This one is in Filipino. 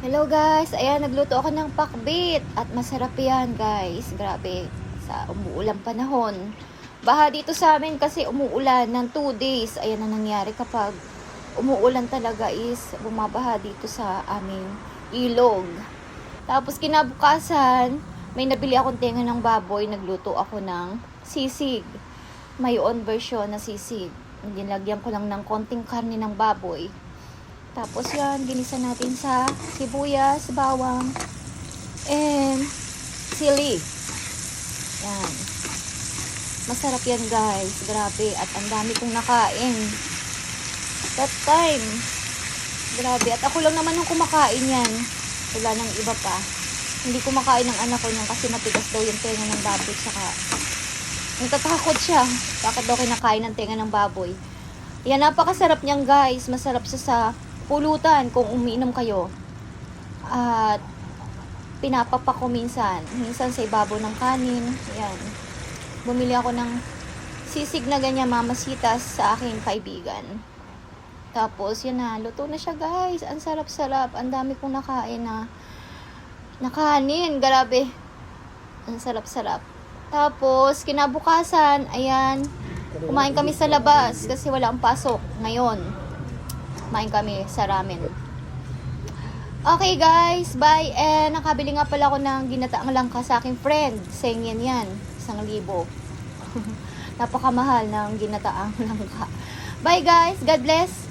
Hello guys, ayan nagluto ako ng pakbit at masarap yan guys. Grabe, sa umuulang panahon. Baha dito sa amin kasi umuulan ng 2 days. Ayan ang nangyari kapag umuulan talaga is bumabaha dito sa aming ilog. Tapos kinabukasan, may nabili akong tenga ng baboy, nagluto ako ng sisig. May own version na sisig. Nilagyan ko lang ng konting karne ng baboy. Tapos yan, ginisa natin sa sibuyas, bawang, and sili. Yan. Masarap yan guys. Grabe. At ang dami kong nakain. That time. Grabe. At ako lang naman yung kumakain yan. Wala nang iba pa. Hindi kumakain ng anak ko niyan kasi matigas daw yung tenga ng baboy. Saka natatakot siya. Bakit daw kinakain ng tenga ng baboy? Yan, napakasarap niyan guys. Masarap siya sa pulutan kung umiinom kayo. At pinapapak ko minsan sa ibabaw ng kanin. Ayan. Bumili ako ng sisig na ganyan, mamasitas sa aking kaibigan. Tapos yun na, luto na siya guys. Ang sarap-sarap. Ang dami kong nakain na kanin. Grabe. Ang sarap-sarap. Tapos kinabukasan, ayan, kumain kami sa labas kasi wala ang pasok ngayon. Kumain kami sa ramen. Okay guys, bye. And nakabili nga pala ako ng ginataang langka sa aking friend. Sengyan yan, 1,000. Napakamahal ng ginataang langka. Bye guys, God bless.